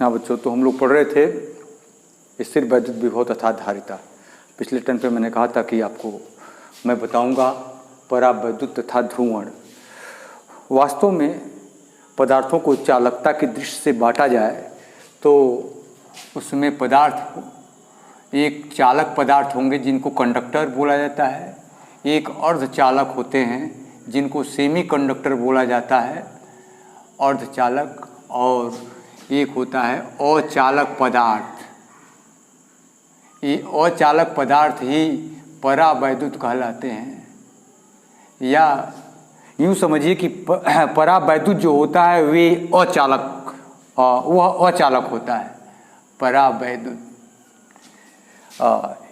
हाँ बच्चों, तो हम लोग पढ़ रहे थे स्थिर वैद्युत विभव तथा धारिता। पिछले टर्म पे मैंने कहा था कि आपको मैं बताऊंगा परावैद्युत तथा ध्रुवण। वास्तव में पदार्थों को चालकता की दृष्टि से बांटा जाए तो उसमें पदार्थ एक चालक पदार्थ होंगे जिनको कंडक्टर बोला जाता है, एक अर्धचालक होते हैं जिनको सेमी कंडक्टर बोला जाता है अर्धचालक, और एक होता है अचालक पदार्थ। ये अचालक पदार्थ ही परावैद्युत कहलाते हैं, या यूँ समझिए कि परावैद्युत जो होता है वे अचालक, वह अचालक होता है परावैद्युत।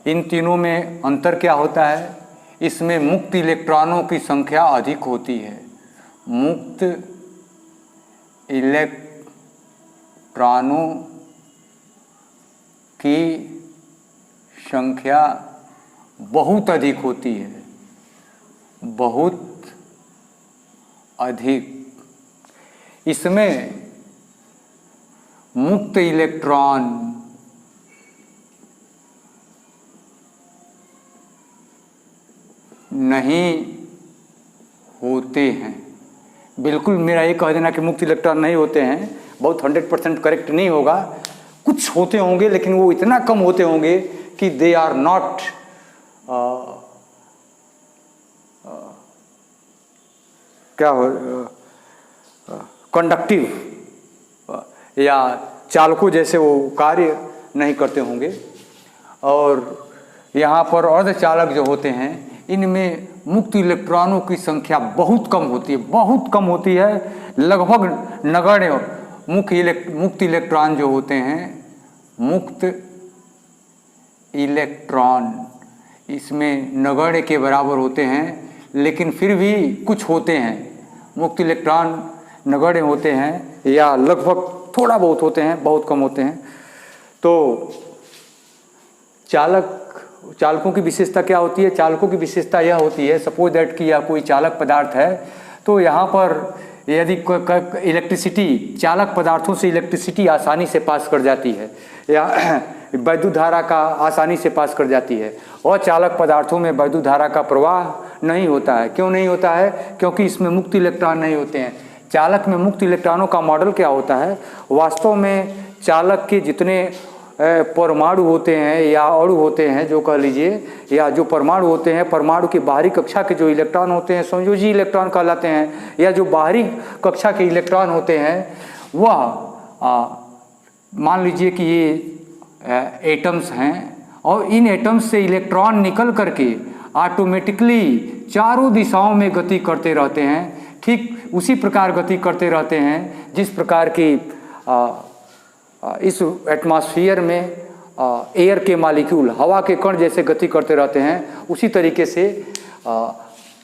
इन तीनों में अंतर क्या होता है? इसमें मुक्त इलेक्ट्रॉनों की संख्या अधिक होती है। मुक्त इलेक्ट्रॉनों की संख्या बहुत अधिक होती है, बहुत अधिक। इसमें मुक्त इलेक्ट्रॉन नहीं होते हैं। बिल्कुल मेरा ये कह देना कि मुक्त इलेक्ट्रॉन नहीं होते हैं बहुत 100% करेक्ट नहीं होगा। कुछ होते होंगे लेकिन वो इतना कम होते होंगे कि दे आर नॉट क्या हो कंडक्टिव या चालकों जैसे वो कार्य नहीं करते होंगे। और यहाँ पर अर्धचालक जो होते हैं इनमें मुक्त इलेक्ट्रॉनों की संख्या बहुत कम होती है, बहुत कम होती है, लगभग नगण्य। मुक्त इलेक्ट्रॉन जो होते हैं, मुक्त इलेक्ट्रॉन इसमें नगण्य के बराबर होते हैं, लेकिन फिर भी कुछ होते हैं। मुक्त इलेक्ट्रॉन नगण्य होते हैं या लगभग थोड़ा बहुत होते हैं, बहुत कम होते हैं। तो चालकों की विशेषता क्या होती है? चालकों की विशेषता यह होती है, सपोज दैट कि यह कोई चालक पदार्थ है तो यहाँ पर यदि इलेक्ट्रिसिटी, चालक पदार्थों से इलेक्ट्रिसिटी आसानी से पास कर जाती है या वैद्युत धारा का आसानी से पास कर जाती है, और चालक पदार्थों में वैद्युत धारा का प्रवाह नहीं होता है। क्यों नहीं होता है? क्योंकि इसमें मुक्त इलेक्ट्रॉन नहीं होते हैं। चालक में मुक्त इलेक्ट्रॉनों का मॉडल क्या होता है? वास्तव में चालक के जितने परमाणु होते हैं या अणु होते हैं, जो कह लीजिए, या जो परमाणु होते हैं, परमाणु की बाहरी कक्षा के जो इलेक्ट्रॉन होते हैं संयोजी इलेक्ट्रॉन कहलाते हैं, या जो बाहरी कक्षा के इलेक्ट्रॉन होते हैं वह मान लीजिए कि ये एटम्स हैं, और इन एटम्स से इलेक्ट्रॉन निकल करके ऑटोमेटिकली चारों दिशाओं में गति करते रहते हैं। ठीक उसी प्रकार गति करते रहते हैं जिस प्रकार की इस एटमॉस्फेयर में एयर के मॉलिक्यूल हवा के कण जैसे गति करते रहते हैं, उसी तरीके से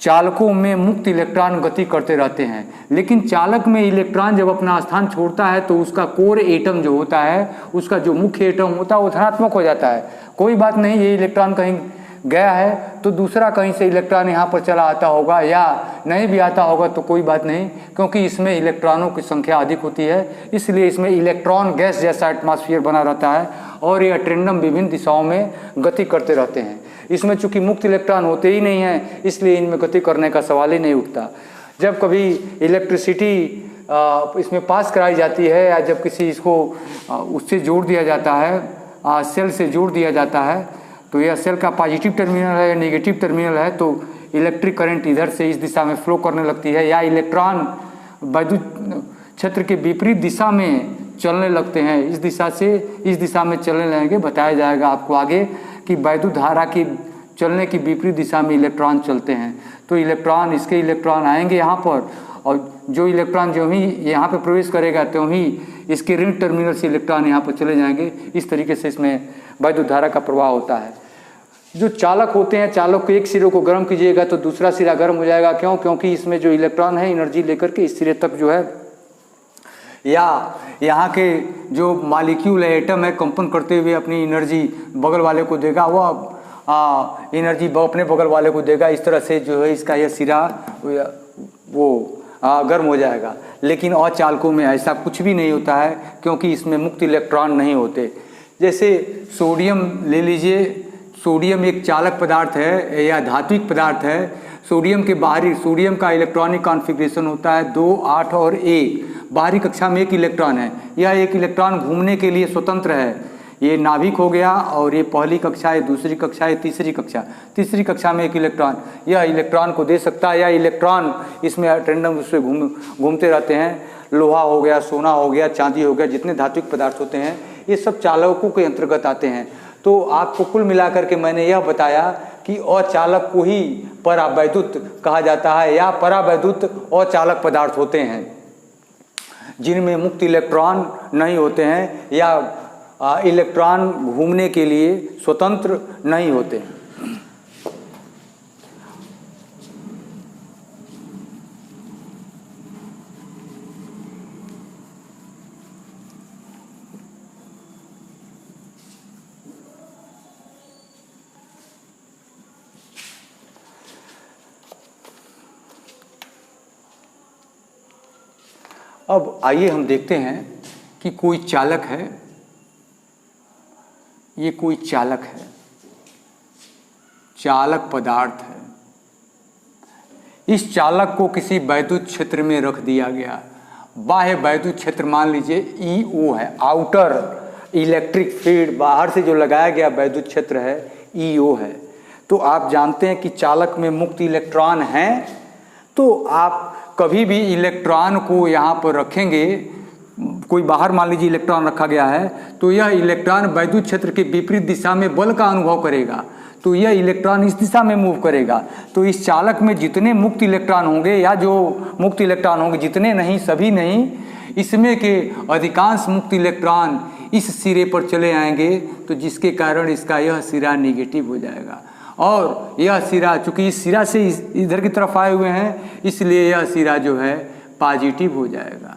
चालकों में मुक्त इलेक्ट्रॉन गति करते रहते हैं। लेकिन चालक में इलेक्ट्रॉन जब अपना स्थान छोड़ता है तो उसका कोर एटम जो होता है, उसका जो मुख्य एटम होता है वो धनात्मक हो जाता है। कोई बात नहीं, ये इलेक्ट्रॉन कहीं गया है तो दूसरा कहीं से इलेक्ट्रॉन यहाँ पर चला आता होगा, या नहीं भी आता होगा तो कोई बात नहीं, क्योंकि इसमें इलेक्ट्रॉनों की संख्या अधिक होती है। इसलिए इसमें इलेक्ट्रॉन गैस जैसा एटमॉस्फेयर बना रहता है और ये अटेंडम विभिन्न दिशाओं में गति करते रहते हैं। इसमें चूंकि मुक्त इलेक्ट्रॉन होते ही नहीं हैं, इसलिए इनमें गति करने का सवाल ही नहीं उठता। जब कभी इलेक्ट्रिसिटी इसमें पास कराई जाती है, या जब किसी इसको उससे जोड़ दिया जाता है, सेल से जोड़ दिया जाता है, तो यह सेल का पॉजिटिव टर्मिनल है या नेगेटिव टर्मिनल है, तो इलेक्ट्रिक करंट इधर से इस दिशा में फ्लो करने लगती है, या इलेक्ट्रॉन वैद्युत क्षेत्र के विपरीत दिशा में चलने लगते हैं। इस दिशा से इस दिशा में चलने लगेंगे, बताया जाएगा आपको आगे कि वैद्युत धारा की चलने की विपरीत दिशा में इलेक्ट्रॉन चलते हैं। तो इसके इलेक्ट्रॉन आएंगे यहाँ पर, और जो इलेक्ट्रॉन जो ही यहाँ पर प्रवेश करेगा तो ही इसके ऋण टर्मिनल से इलेक्ट्रॉन यहाँ पर चले जाएंगे। इस तरीके से इसमें वैद्युत धारा का प्रवाह होता है। जो चालक होते हैं, चालक के एक सिरे को गर्म कीजिएगा तो दूसरा सिरा गर्म हो जाएगा। क्यों? क्योंकि इसमें जो इलेक्ट्रॉन है एनर्जी लेकर के इस सिरे तक जो है, या यहाँ के जो मॉलिक्यूल है, एटम है, कंपन करते हुए अपनी एनर्जी बगल वाले को देगा, वह एनर्जी अपने बगल वाले को देगा। इस तरह से जो है इसका यह सिरा वो गर्म हो जाएगा। लेकिन अचालकों में ऐसा कुछ भी नहीं होता है, क्योंकि इसमें मुक्त इलेक्ट्रॉन नहीं होते। जैसे सोडियम ले लीजिए, सोडियम एक चालक पदार्थ है या धात्विक पदार्थ है। सोडियम के बाहरी, सोडियम का इलेक्ट्रॉनिक कॉन्फ़िगरेशन होता है 2, 8 और 1। बाहरी कक्षा में एक इलेक्ट्रॉन है। यह एक इलेक्ट्रॉन घूमने के लिए स्वतंत्र है। ये नाभिक हो गया, और ये पहली कक्षा, ये दूसरी कक्षा, ये तीसरी कक्षा। तीसरी कक्षा में एक इलेक्ट्रॉन, यह इलेक्ट्रॉन को दे सकता है, या इलेक्ट्रॉन इसमें रैंडम रूप से घूमते रहते हैं। लोहा हो गया, सोना हो गया, चांदी हो गया, जितने धात्विक पदार्थ होते हैं ये सब चालकों के अंतर्गत आते हैं। तो आपको कुल मिलाकर के मैंने यह बताया कि अचालक को ही परावैद्युत कहा जाता है, या परावैद्युत अचालक पदार्थ होते हैं जिनमें मुक्त इलेक्ट्रॉन नहीं होते हैं, या इलेक्ट्रॉन घूमने के लिए स्वतंत्र नहीं होते हैं। अब आइए हम देखते हैं कि कोई चालक है, ये कोई चालक है, चालक पदार्थ है। इस चालक को किसी वैद्युत क्षेत्र में रख दिया गया। बाह्य वैद्युत क्षेत्र मान लीजिए EO है, आउटर इलेक्ट्रिक फील्ड, बाहर से जो लगाया गया वैद्युत क्षेत्र है EO है। तो आप जानते हैं कि चालक में मुक्त इलेक्ट्रॉन हैं, तो आप कभी भी इलेक्ट्रॉन को यहाँ पर रखेंगे, कोई बाहर मान लीजिए इलेक्ट्रॉन रखा गया है, तो यह इलेक्ट्रॉन वैद्युत क्षेत्र के विपरीत दिशा में बल का अनुभव करेगा, तो यह इलेक्ट्रॉन इस दिशा में मूव करेगा। तो इस चालक में जितने मुक्त इलेक्ट्रॉन होंगे, या जो मुक्त इलेक्ट्रॉन होंगे, जितने नहीं, सभी नहीं, इसमें के अधिकांश मुक्त इलेक्ट्रॉन इस सिरे पर चले आएंगे, तो जिसके कारण इसका यह सिरा निगेटिव हो जाएगा। और यह सिरा, चूँकि इस सिरा से इधर की तरफ आए हुए हैं, इसलिए यह सिरा जो है पॉजिटिव हो जाएगा।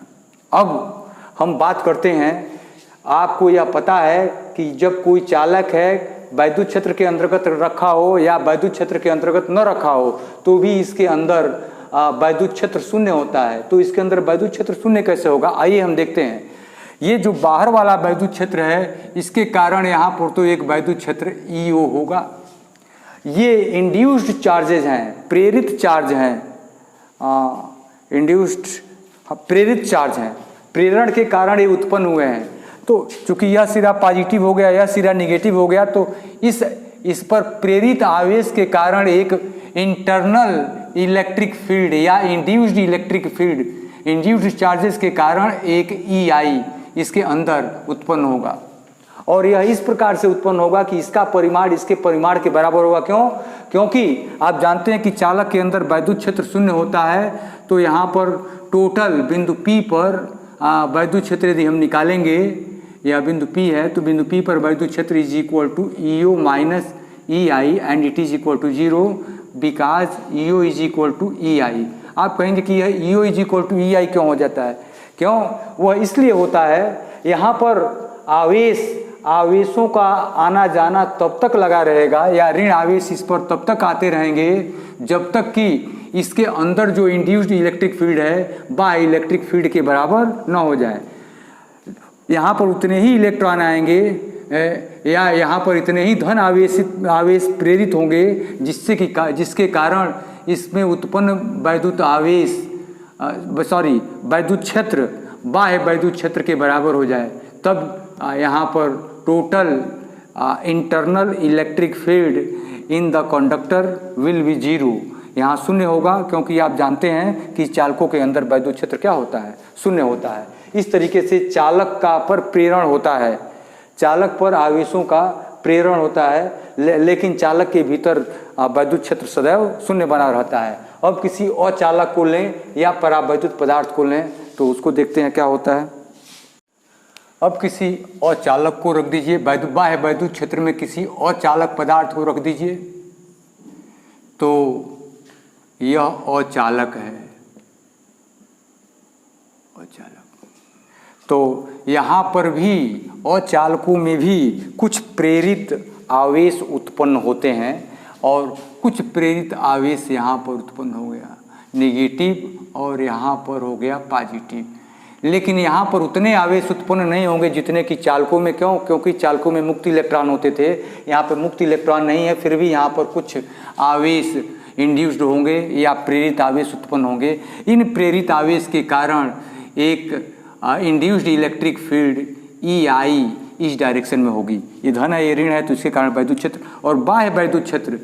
अब हम बात करते हैं, आपको यह पता है कि जब कोई चालक है वैद्युत क्षेत्र के अंतर्गत रखा हो या वैद्युत क्षेत्र के अंतर्गत न रखा हो, तो भी इसके अंदर वैद्युत क्षेत्र शून्य होता है। तो इसके अंदर वैद्युत क्षेत्र शून्य कैसे होगा, आइए हम देखते हैं। ये जो बाहर वाला वैद्युत क्षेत्र है, इसके कारण यहाँ पर तो एक वैद्युत क्षेत्र EO होगा। ये इंड्यूस्ड चार्जेज हैं, प्रेरित चार्ज हैं, इंड्यूस्ड प्रेरित चार्ज हैं, प्रेरण के कारण ये उत्पन्न हुए हैं। तो चूंकि यह सिरा पॉजिटिव हो गया, यह सिरा निगेटिव हो गया, तो इस पर प्रेरित आवेश के कारण एक इंटरनल इलेक्ट्रिक फील्ड या induced electric field, induced charges के कारण एक EI इसके अंदर उत्पन्न होगा। और यह इस प्रकार से उत्पन्न होगा कि इसका परिमाण इसके परिमाण के बराबर होगा। क्यों? क्योंकि आप जानते हैं कि चालक के अंदर वैद्युत क्षेत्र शून्य होता है, तो यहाँ पर टोटल बिंदु P पर वैद्युत क्षेत्र यदि हम निकालेंगे, या बिंदु P है, तो बिंदु P पर वैद्युत क्षेत्र is equal to EO minus EI and it is equal to 0 because EO is equal to EI। आप कहेंगे कि यह EO is equal to EI क्यों हो जाता है? क्यों? वह इसलिए होता है, यहाँ पर आवेशों का आना जाना तब तक लगा रहेगा, या ऋण आवेश इस पर तब तक आते रहेंगे जब तक कि इसके अंदर जो इंड्यूस्ड इलेक्ट्रिक फील्ड है बाह्य इलेक्ट्रिक फील्ड के बराबर न हो जाए। यहाँ पर उतने ही इलेक्ट्रॉन आएंगे, या यहाँ पर इतने ही धन आवेश प्रेरित होंगे जिसके कारण इसमें उत्पन्न वैद्युत आवेश वैद्युत क्षेत्र बाह्य वैद्युत क्षेत्र के बराबर हो जाए। तब यहाँ पर total internal electric field in the conductor will be 0। यहाँ शून्य होगा, क्योंकि आप जानते हैं कि चालकों के अंदर वैद्युत क्षेत्र क्या होता है? शून्य होता है। इस तरीके से चालक का पर प्रेरण होता है, चालक पर आवेशों का प्रेरण होता है, लेकिन चालक के भीतर वैद्युत क्षेत्र सदैव शून्य बना रहता है। अब किसी अचालक को लें या परावैद्युत पदार्थ को लें, तो उसको देखते हैं क्या होता है। अब किसी अचालक को रख दीजिए, बाह्य वैद्युत क्षेत्र में किसी अचालक पदार्थ को रख दीजिए, तो यह अचालक है, अचालक। तो यहाँ पर भी अचालकों में भी कुछ प्रेरित आवेश उत्पन्न होते हैं, और कुछ प्रेरित आवेश यहाँ पर उत्पन्न हो गया, नेगेटिव और यहाँ पर हो गया पॉजिटिव। लेकिन यहाँ पर उतने आवेश उत्पन्न नहीं होंगे जितने कि चालकों में। क्यों? क्योंकि चालकों में मुक्त इलेक्ट्रॉन होते थे, यहाँ पर मुक्त इलेक्ट्रॉन नहीं है, फिर भी यहाँ पर कुछ आवेश इंड्यूस्ड होंगे या प्रेरित आवेश उत्पन्न होंगे। इन प्रेरित आवेश के कारण एक इंड्यूस्ड इलेक्ट्रिक फील्ड EI इस डायरेक्शन में होगी। ये धन है, ये ऋण है, तो इसके कारण वैद्युत क्षेत्र और बाह्य वैद्युत क्षेत्र,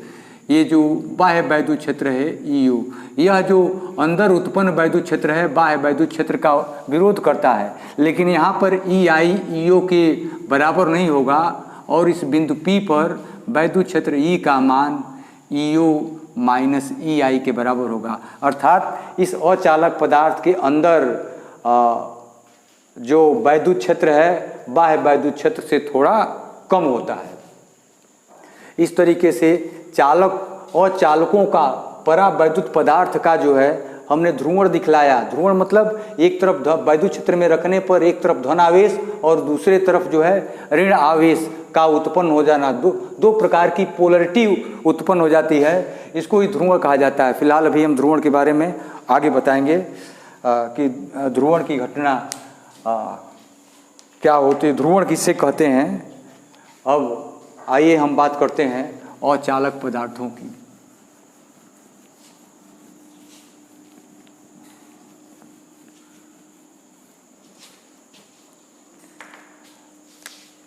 ये जो बाह्य वैद्युत क्षेत्र है EO, यह जो अंदर उत्पन्न वैद्युत क्षेत्र है बाह्य वैद्युत क्षेत्र का विरोध करता है। लेकिन यहाँ पर EI EO के बराबर नहीं होगा और इस बिंदु P पर वैद्युत क्षेत्र E का मान EO माइनस EI के बराबर होगा। अर्थात इस अचालक पदार्थ के अंदर जो वैद्युत क्षेत्र है बाह्य वैद्युत क्षेत्र से थोड़ा कम होता है। इस तरीके से चालक और चालकों का परावैद्युत पदार्थ का जो है हमने ध्रुवण दिखलाया। ध्रुवण मतलब एक तरफ वैद्युत क्षेत्र में रखने पर एक तरफ धन आवेश और दूसरे तरफ जो है ऋण आवेश का उत्पन्न हो जाना, दो प्रकार की पोलरिटी उत्पन्न हो जाती है, इसको ही ध्रुवण कहा जाता है। फिलहाल अभी हम ध्रुवण के बारे में आगे बताएंगे कि ध्रुवण की घटना क्या होती है, ध्रुवण किससे कहते हैं। अब आइए हम बात करते हैं अचालक पदार्थों की।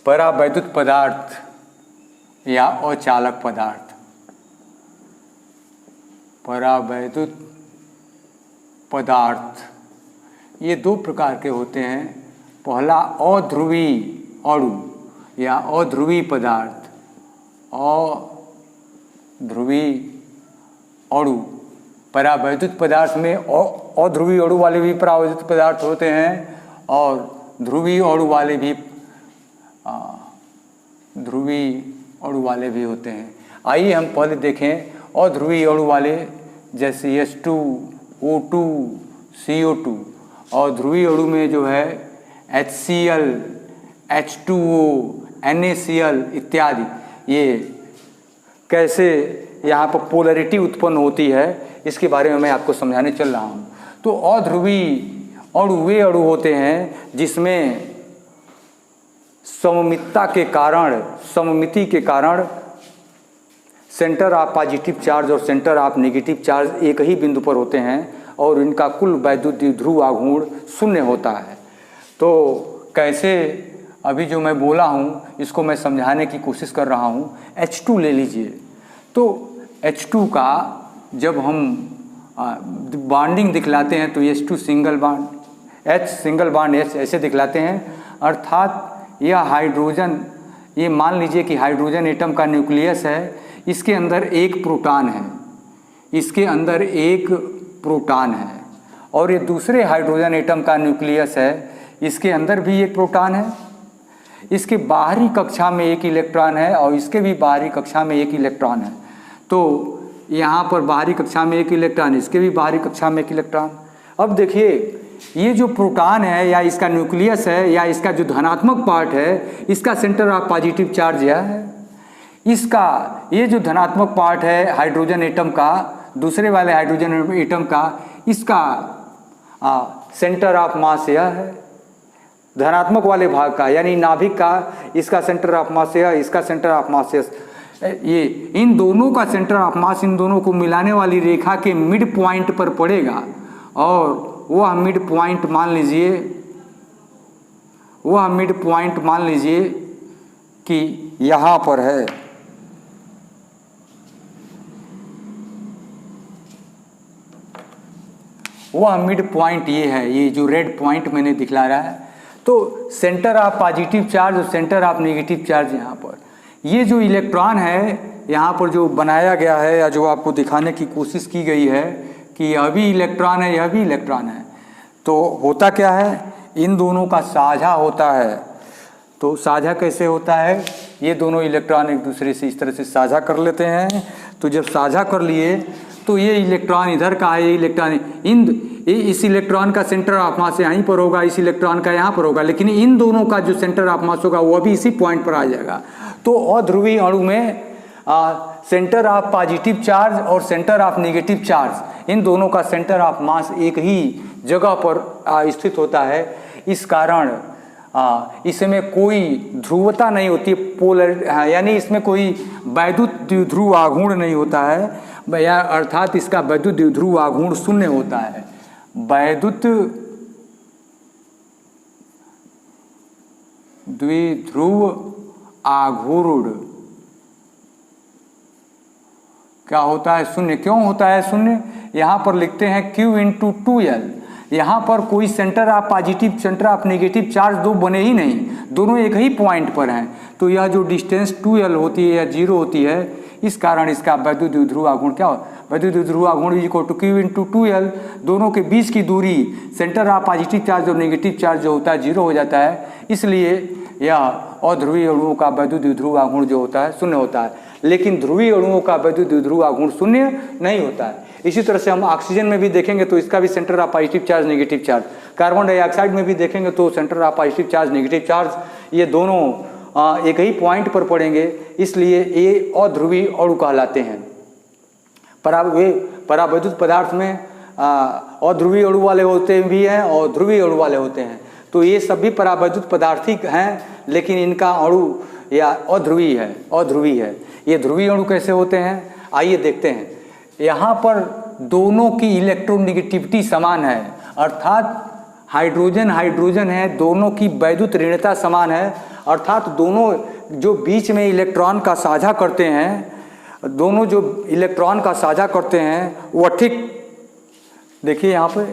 परावैद्युत पदार्थ या अचालक पदार्थ। परावैद्युत पदार्थ ये दो प्रकार के होते हैं। पहला अध्रुवी अणु या अध्रुवी पदार्थ। अध्रुवी अणु परावैद्युत पदार्थ में अध्रुवी अणु वाले भी परावैद्युत पदार्थ होते हैं और ध्रुवी अणु वाले भी ध्रुवी अणु वाले भी होते हैं। आइए हम पहले देखें अध्रुवी अणु वाले, जैसे H2, O2, CO2। और ध्रुवी अणु में जो है HCl, H2O, NaCl इत्यादि, ये कैसे यहाँ पर पोलरिटी उत्पन्न होती है इसके बारे में मैं आपको समझाने चल रहा हूँ। तो अध्रुवी अणु वे अणु होते हैं जिसमें सममिति के कारण सेंटर ऑफ पॉजिटिव चार्ज और सेंटर ऑफ नेगेटिव चार्ज एक ही बिंदु पर होते हैं और इनका कुल वैद्युत ध्रुव आघूर्ण शून्य होता है। तो कैसे, अभी जो मैं बोला हूँ इसको मैं समझाने की कोशिश कर रहा हूँ। H2 ले लीजिए, तो H2 का जब हम बॉन्डिंग दिखलाते हैं तो H2 single bond, H single bond H ऐसे दिखलाते हैं। अर्थात यह हाइड्रोजन, ये मान लीजिए कि हाइड्रोजन एटम का न्यूक्लियस है, इसके अंदर एक प्रोटॉन है, इसके अंदर एक प्रोटॉन है और ये दूसरे हाइड्रोजन एटम का न्यूक्लियस है, इसके अंदर भी एक प्रोटॉन है। इसके बाहरी कक्षा में एक इलेक्ट्रॉन है और इसके भी बाहरी कक्षा में एक इलेक्ट्रॉन है। तो यहाँ पर बाहरी कक्षा में एक इलेक्ट्रॉन, इसके भी बाहरी कक्षा में एक इलेक्ट्रॉन। अब देखिए ये जो प्रोटॉन है या इसका न्यूक्लियस है या इसका जो धनात्मक पार्ट है, इसका सेंटर ऑफ पॉजिटिव चार्ज यह है। इसका ये जो धनात्मक पार्ट है हाइड्रोजन एटम का, दूसरे वाले हाइड्रोजन एटम का, इसका सेंटर ऑफ मास यह है। धनात्मक वाले भाग का यानी नाभिक का, इसका सेंटर ऑफ मास यह, इसका सेंटर ऑफ मास ये, इन दोनों का सेंटर ऑफ मास इन दोनों को मिलाने वाली रेखा के मिड पॉइंट पर पड़ेगा और वह मिड पॉइंट मान लीजिए कि यहाँ पर है। वह मिड पॉइंट ये है, ये जो रेड पॉइंट मैंने दिखला रहा है। तो सेंटर ऑफ पॉजिटिव चार्ज और सेंटर ऑफ नेगेटिव चार्ज यहाँ पर, ये जो इलेक्ट्रॉन है यहाँ पर जो बनाया गया है या जो आपको दिखाने की कोशिश की गई है कि यह भी इलेक्ट्रॉन है, यह भी इलेक्ट्रॉन है, तो होता क्या है, इन दोनों का साझा होता है। तो साझा कैसे होता है, ये दोनों इलेक्ट्रॉन एक दूसरे से इस तरह से साझा कर लेते हैं। तो जब साझा कर लिए तो ये इलेक्ट्रॉन इधर का है, ये इलेक्ट्रॉन इस इलेक्ट्रॉन का सेंटर ऑफ मास यहीं पर होगा, इस इलेक्ट्रॉन का यहाँ पर होगा, लेकिन इन दोनों का जो सेंटर ऑफ मास होगा वह भी इसी पॉइंट पर आ जाएगा। तो अध्रुवी अणु में सेंटर ऑफ पॉजिटिव चार्ज और सेंटर ऑफ नेगेटिव चार्ज, इन दोनों का सेंटर ऑफ मास एक ही जगह पर स्थित होता है। इस कारण इसमें कोई ध्रुवता नहीं होती, पोलर यानी इसमें कोई वैद्युत द्विध्रुव आघूर्ण नहीं होता है, या अर्थात इसका वैद्युत द्विध्रुव आघूर्ण शून्य होता है। वैद्युत द्विध्रुव आघूर्ण क्या होता है? शून्य। क्यों होता है शून्य? यहाँ पर लिखते हैं Q इंटू 2L। यहाँ पर कोई centre of positive centre of negative charge दो बने ही नहीं, दोनों एक ही पॉइंट पर हैं। तो यह जो डिस्टेंस 2L होती है या 0 होती है, इस कारण इसका वैद्युत द्विध्रुव आघूर्ण क्या हो? वैद्युत द्विध्रुव आघूर्ण equal to Q into 2L। दोनों के बीच की दूरी सेंटर ऑफ पॉजिटिव चार्ज और नेगेटिव चार्ज जो होता है 0 हो जाता है, इसलिए यह अध्रुवीय अणुओं का वैद्युत द्विध्रुव आघूर्ण जो होता है शून्य होता है। लेकिन ध्रुवीय अणुओं का वैद्युत द्विध्रुव आघूर्ण शून्य नहीं होता है। इसी तरह से हम ऑक्सीजन में भी देखेंगे तो इसका भी centre of positive charge negative charge, carbon dioxide में भी देखेंगे तो centre of positive charge negative charge, ये दोनों एक ही पॉइंट पर पड़ेंगे, इसलिए ये अध्रुवीय अणु कहलाते हैं। परावैद्युत पदार्थ में अध्रुवीय अणु वाले होते भी हैं और ध्रुवीय अणु वाले होते हैं। तो ये सभी परावैद्युत पदार्थ ही हैं, लेकिन इनका अणु या अध्रुवीय है। ये ध्रुवीय अणु कैसे होते हैं, आइए देखते हैं। यहाँ पर दोनों की इलेक्ट्रोनेगेटिविटी समान है, अर्थात हाइड्रोजन है, दोनों की वैद्युत ऋणता समान है, अर्थात दोनों जो बीच में इलेक्ट्रॉन का साझा करते हैं, दोनों जो इलेक्ट्रॉन का साझा करते हैं वह ठीक देखिए यहाँ पे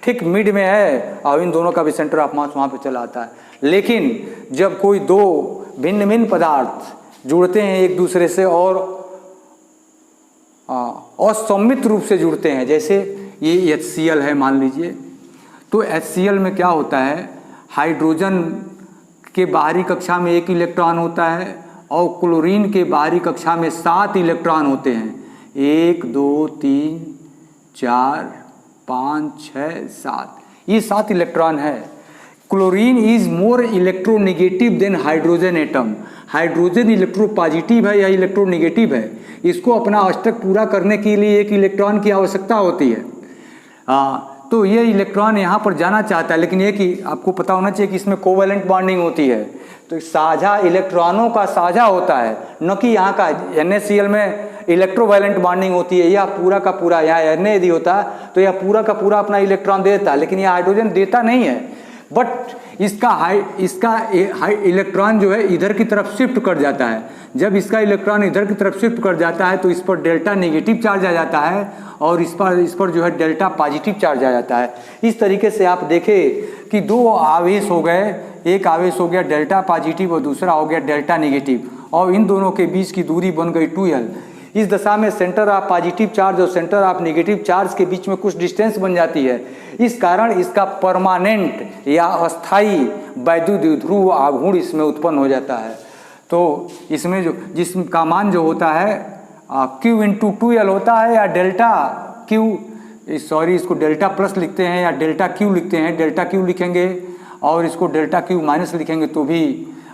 ठीक मिड में है, और इन दोनों का भी सेंटर ऑफ मास वहाँ पे चला आता है। लेकिन जब कोई दो भिन्न भिन्न पदार्थ जुड़ते हैं एक दूसरे से और असम्मित रूप से जुड़ते हैं, जैसे ये HCl है मान लीजिए, तो HCl में क्या होता है, हाइड्रोजन के बाहरी कक्षा में 1 इलेक्ट्रॉन होता है और क्लोरीन के बाहरी कक्षा में 7 इलेक्ट्रॉन होते हैं। 1 2 3 4 5 6 7, ये 7 इलेक्ट्रॉन है। Chlorine is more electronegative than hydrogen atom. Hydrogen electro positive है या इलेक्ट्रोनेगेटिव है, इसको अपना अष्टक पूरा करने के लिए 1 इलेक्ट्रॉन की आवश्यकता होती है। तो ये इलेक्ट्रॉन यहाँ पर जाना चाहता है, लेकिन ये कि आपको पता होना चाहिए कि इसमें कोवैलेंट बॉन्डिंग होती है, तो साझा इलेक्ट्रॉनों का साझा होता है, न कि यहाँ का NaCl में इलेक्ट्रोवायलेंट बॉन्डिंग होती है। यह पूरा का पूरा, यहाँ Na यदि होता तो यह पूरा का पूरा अपना इलेक्ट्रॉन देता, लेकिन यह हाइड्रोजन देता नहीं है। बट इसका इलेक्ट्रॉन जो है इधर की तरफ शिफ्ट कर जाता है। जब इसका इलेक्ट्रॉन इधर की तरफ शिफ्ट कर जाता है तो इस पर डेल्टा नेगेटिव चार्ज आ जाता है और इस पर जो है डेल्टा पॉजिटिव चार्ज आ जाता है। इस तरीके से आप देखें कि 2 आवेश हो गए, एक आवेश हो गया डेल्टा पॉजिटिव और दूसरा हो गया डेल्टा नेगेटिव, और इन दोनों के बीच की दूरी बन गई 2L। इस दशा में सेंटर ऑफ पॉजिटिव चार्ज और सेंटर ऑफ नेगेटिव चार्ज के बीच में कुछ डिस्टेंस बन जाती है। इस कारण इसका परमानेंट या अस्थाई वैद्युत द्विध्रुव आघूर्ण इसमें उत्पन्न हो जाता है। तो इसमें जो जिसका मान जो होता है Q इंटू 2L होता है, या डेल्टा Q, इसको डेल्टा प्लस लिखते हैं या डेल्टा Q लिखते हैं। डेल्टा Q लिखेंगे और इसको डेल्टा Q माइनस लिखेंगे तो भी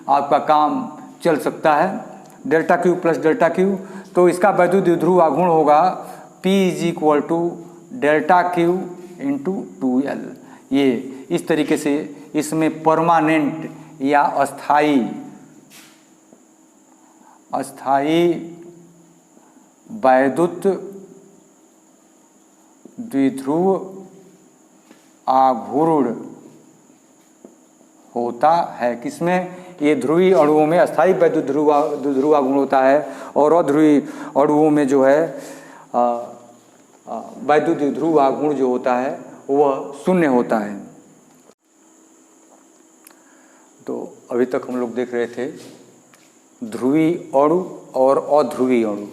आपका काम चल सकता है। Delta Q plus delta Q, तो इसका वैद्युत द्विध्रुव आघूर्ण होगा P is two delta Q into 2L। ये इस तरीके से इसमें परमानेंट या अस्थाई वैद्युत द्विध्रुव आघूर्ण होता है। किसमें? ये ध्रुवीय अणुओं में अस्थाई वैद्युत द्विध्रुव आघूर्ण होता है, और अध्रुवीय अणुओं में जो है वैद्युत द्विध्रुव आघूर्ण जो होता है वह शून्य होता है। तो अभी तक हम लोग देख रहे थे ध्रुवीय अणु और अध्रुवीय अणु।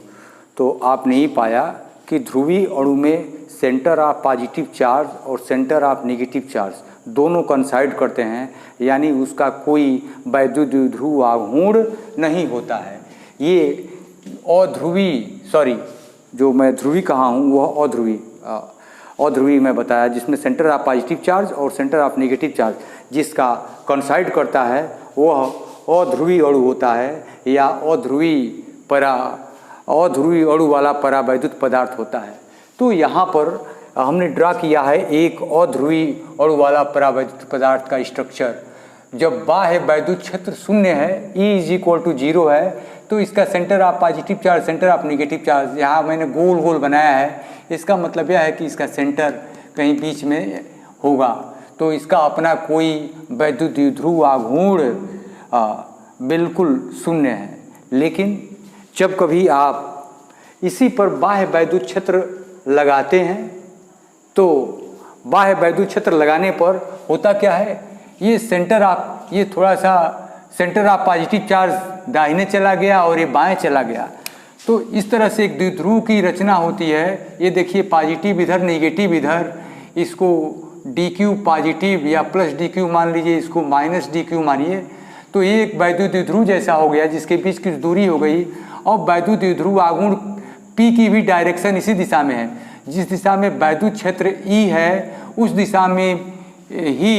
तो आपने ये पाया कि ध्रुवीय अणु में सेंटर ऑफ पॉजिटिव चार्ज और सेंटर ऑफ नेगेटिव चार्ज दोनों कंसाइड करते हैं, यानी उसका कोई वैद्युत द्विध्रुव आघूर्ण नहीं होता है। ये अध्रुवीय, जो मैं ध्रुवी कहा हूँ वह अध्रुवीय मैं बताया, जिसमें सेंटर ऑफ पॉजिटिव चार्ज और सेंटर ऑफ नेगेटिव चार्ज जिसका कंसाइड करता है वह अध्रुवीय अणु होता है, या अध्रुवीय अध्रुवी अणु वाला परावैद्युत पदार्थ होता है। तो यहाँ पर हमने ड्रा किया है एक अध्रुवी अणु वाला परावैद्युत पदार्थ का स्ट्रक्चर। जब बाह्य वैद्युत क्षेत्र शून्य है, E = 0 है, तो इसका centre of positive charge, centre of negative charge, यहाँ मैंने गोल गोल बनाया है। इसका मतलब यह है कि इसका सेंटर कहीं बीच में होगा। तो इसका अपना कोई वैद्युत द्विध्रुव आघूर्ण बिल्कुल शून्य है। लेकिन जब कभी आप इसी पर बाह्य वैद्युत क्षेत्र लगाते हैं तो बाह्य वैद्युत क्षेत्र लगाने पर होता क्या है, ये सेंटर ऑफ, ये थोड़ा सा सेंटर ऑफ पॉजिटिव चार्ज दाहिने चला गया और ये बाएं चला गया। तो इस तरह से एक द्विध्रुव की रचना होती है। ये देखिए पॉजिटिव इधर, नेगेटिव इधर, इसको DQ पॉजिटिव या प्लस DQ मान लीजिए, इसको माइनस DQ मानिए। तो ये एक वैद्युत द्विध्रुव जैसा हो गया जिसके बीच की दूरी हो गई। और वैद्युत द्विध्रुव आघूर्ण P की भी डायरेक्शन इसी दिशा में है। जिस दिशा में वैद्युत क्षेत्र E है उस दिशा में ही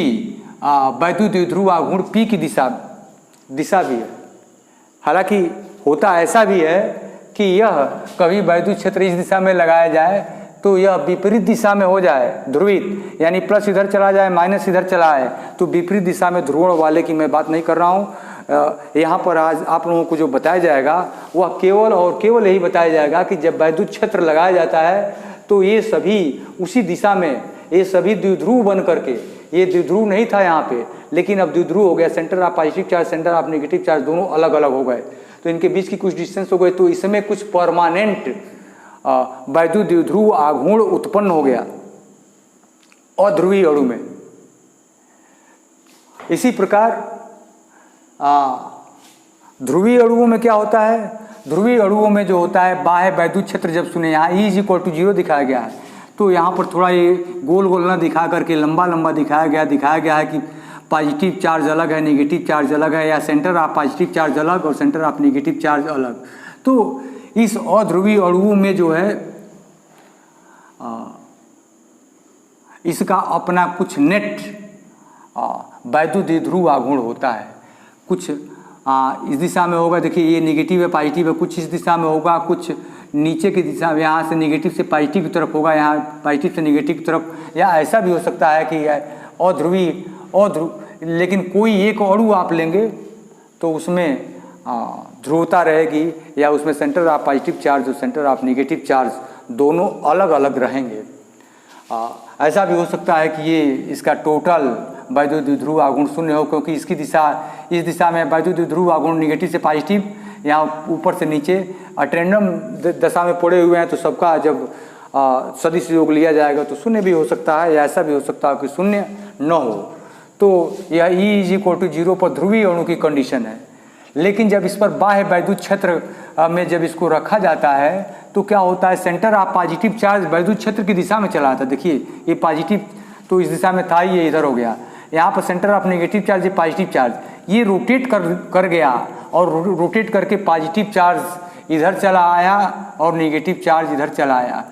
वैद्युत द्विध्रुव आघूर्ण P की दिशा भी है। हालांकि होता ऐसा भी है कि यह कभी वैद्युत क्षेत्र इस दिशा में लगाया जाए तो यह विपरीत दिशा में हो जाए, ध्रुवित, यानी प्लस इधर चला जाए, माइनस इधर चला आए, तो विपरीत दिशा में ध्रुवण वाले की मैं बात नहीं कर रहा हूँ। यहाँ पर आज आप लोगों को जो बताया जाएगा वह केवल और केवल यही बताया जाएगा कि जब वैद्युत क्षेत्र लगाया जाता है तो ये सभी उसी दिशा में, ये सभी द्विध्रुव बन करके, ये द्विध्रुव नहीं था यहाँ पे, लेकिन अब द्विध्रुव हो गया। Centre of positive charge, centre of negative charge दोनों अलग अलग हो गए, तो इनके बीच की कुछ डिस्टेंस हो गई। तो इसमें कुछ परमानेंट वैद्युत द्विध्रुव आघूर्ण उत्पन्न हो गया अध्रुवी अणु में। इसी प्रकार ध्रुवीय अणुओं में क्या होता है, ध्रुवीय अणुओं में जो होता है बाह्य वैद्युत क्षेत्र जब सुने, यहाँ E = 0 दिखाया गया है, तो यहाँ पर थोड़ा ये गोल गोल ना दिखा करके लंबा लंबा दिखाया गया है कि पॉजिटिव चार्ज अलग है, नेगेटिव चार्ज अलग है, या सेंटर ऑफ पॉजिटिव चार्ज अलग और सेंटर ऑफ नेगेटिव चार्ज अलग। तो इस अध्रुवीय अणुओं में जो है इसका अपना कुछ नेट वैद्युत द्विध्रुव आघूर्ण होता है। कुछ इस दिशा में होगा, देखिए ये नेगेटिव है, पॉजिटिव है, कुछ इस दिशा में होगा, कुछ नीचे की दिशा में, यहाँ से नेगेटिव से पॉजिटिव की तरफ होगा, यहाँ पॉजिटिव से नेगेटिव की तरफ, या ऐसा भी हो सकता है कि अध्रुव, लेकिन कोई एक अणु आप लेंगे तो उसमें ध्रुवता रहेगी, या उसमें सेंटर ऑफ पॉजिटिव चार्ज और सेंटर ऑफ नेगेटिव चार्ज दोनों अलग अलग रहेंगे। ऐसा भी हो सकता है कि ये इसका टोटल वैद्युत द्विध्रुव आघूर्ण शून्य हो, क्योंकि इसकी दिशा, इस दिशा में वैद्युत द्विध्रुव आघूर्ण नेगेटिव से पॉजिटिव, यहाँ ऊपर से नीचे अटेंडम दशा में पड़े हुए हैं, तो सबका जब सदिश योग लिया जाएगा तो शून्य भी हो सकता है, या ऐसा भी हो सकता है कि शून्य न हो। तो यह E = 0 पर ध्रुवीय अणु की कंडीशन है। लेकिन जब इस पर बाह्य वैद्युत क्षेत्र में जब इसको रखा जाता है तो क्या होता है, सेंटर ऑफ पॉजिटिव चार्ज वैद्युत क्षेत्र की दिशा में चला आता है। देखिए ये पॉजिटिव तो इस दिशा में था, ये इधर हो गया। यहाँ पर सेंटर ऑफ नेगेटिव चार्ज, ये पॉजिटिव चार्ज, ये रोटेट कर गया, और रोटेट करके पॉजिटिव चार्ज इधर चला आया और नेगेटिव चार्ज इधर चला आया।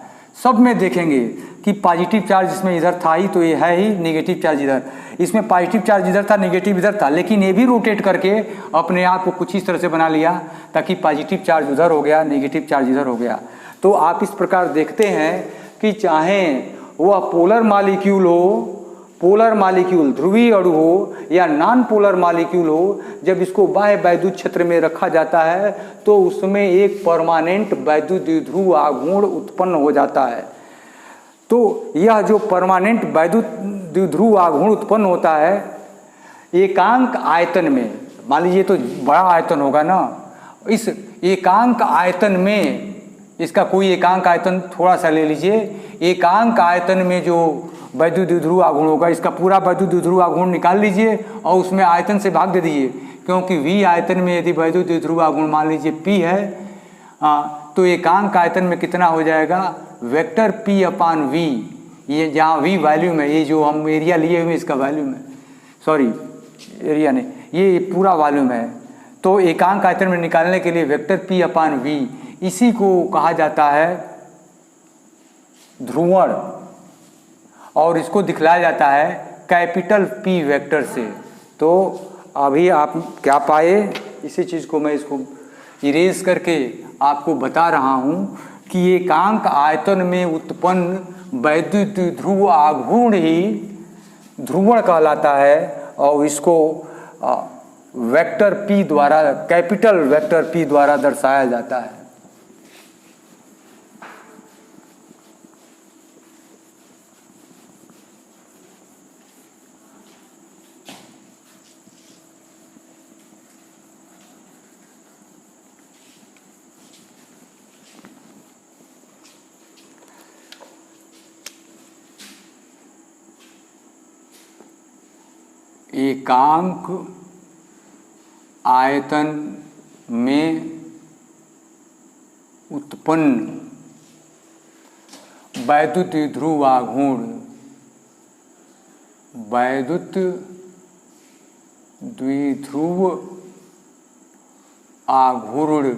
सब में देखेंगे कि पॉजिटिव चार्ज इसमें इधर था ही, तो ये है ही, नेगेटिव चार्ज इधर, इसमें पॉजिटिव चार्ज इधर था, नेगेटिव इधर था, लेकिन ये भी रोटेट करके अपने आप को कुछ इस तरह से बना लिया ताकि पॉजिटिव चार्ज उधर हो गया, नेगेटिव चार्ज इधर हो गया। तो आप इस प्रकार देखते हैं कि चाहे वह पोलर मॉलिक्यूल हो, पोलर मॉलिक्यूल ध्रुवीय अणु हो, या नॉन पोलर मॉलिक्यूल हो, जब इसको बाह्य वैद्युत क्षेत्र में रखा जाता है तो उसमें एक परमानेंट वैद्युत द्विध्रुव आघूर्ण उत्पन्न हो जाता है। तो यह जो परमानेंट वैद्युत द्विध्रुव आघूर्ण उत्पन्न होता है एकांक आयतन में, मान लीजिए तो बड़ा आयतन होगा ना, इस एकांक आयतन में, इसका कोई एकांक आयतन थोड़ा सा ले लीजिए, एकांक आयतन में जो वैद्युत द्विध्रुव आघूर्ण होगा, इसका पूरा वैद्युत द्विध्रुव आघूर्ण निकाल लीजिए और उसमें आयतन से भाग दे दीजिए, क्योंकि V आयतन में यदि वैद्युत द्विध्रुव आघूर्ण मान लीजिए P है, तो एकांक आयतन में कितना हो जाएगा, वेक्टर P/V, ये जहाँ V वॉल्यूम है, ये जो हम एरिया लिए हुए इसका वॉल्यूम है, सॉरी एरिया नहीं, ये पूरा वॉल्यूम है। तो एकांक आयतन में निकालने के लिए वेक्टर P/V, इसी को कहा जाता है ध्रुवण, और इसको दिखलाया जाता है कैपिटल P वेक्टर से। तो अभी आप क्या पाए, इसी चीज़ को मैं इसको इरेज करके आपको बता रहा हूँ कि एकांक आयतन में उत्पन्न वैद्युत ध्रुव आघूर्ण ही ध्रुवण कहलाता है और इसको वेक्टर P द्वारा, कैपिटल वेक्टर P द्वारा दर्शाया जाता है। एकांक आयतन में उत्पन्न वैद्युत ध्रुव आघूर्ण, वैद्युत द्विध्रुव आघूर्ण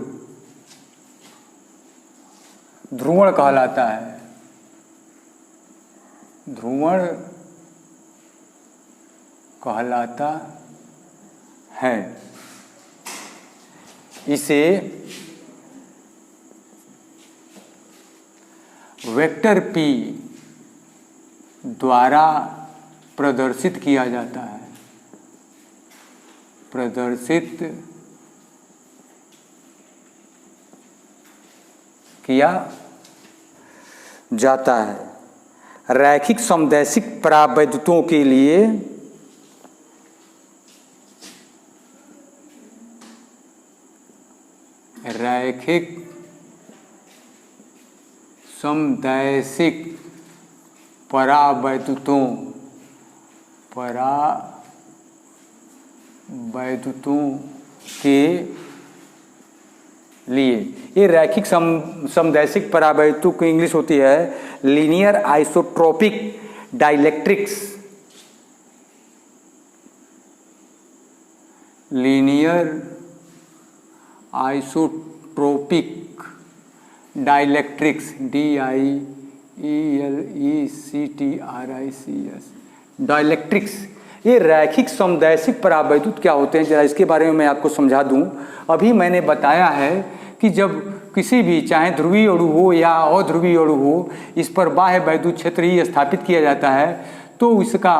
ध्रुवण कहलाता है। ध्रुवण कहलाता है। इसे वेक्टर P द्वारा प्रदर्शित किया जाता है, प्रदर्शित किया जाता है। रैखिक समदैशिक परावैद्युतों के लिए रैखिक समदैशिक परावैद्युतों के लिए, ये रैखिक समदैशिक परावैद्युतों की इंग्लिश होती है linear isotropic dielectrics. Linear isotropic dielectrics, DIELECTRICS, dielectrics. ये रैखिक समदैशिक परावैद्युत क्या होते हैं, जरा इसके बारे में मैं आपको समझा दूं। अभी मैंने बताया है कि जब किसी भी, चाहे ध्रुवीय अणु हो या अध्रुवीय अणु हो, इस पर बाह्य वैद्युत क्षेत्र ही स्थापित किया जाता है तो इसका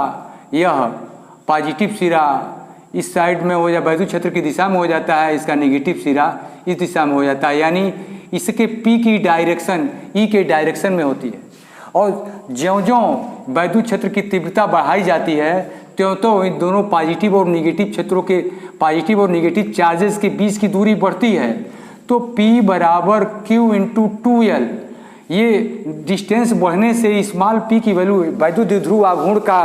यह पॉजिटिव सिरा इस साइड में हो, या वैद्युत क्षेत्र की दिशा में हो जाता है, इसका नेगेटिव सिरा इस दिशा में हो जाता है, यानी इसके P की डायरेक्शन E के डायरेक्शन में होती है। और ज्यों-ज्यों वैद्युत क्षेत्र की तीव्रता बढ़ाई जाती है त्यों इन दोनों पॉजिटिव और नेगेटिव क्षेत्रों के, पॉजिटिव और नेगेटिव चार्जेस के बीच की दूरी बढ़ती है। तो P बराबर Q इंटू 2L, ये डिस्टेंस बढ़ने से स्मॉल p की वैल्यू, वैद्युत द्विध्रुव आघूर्ण का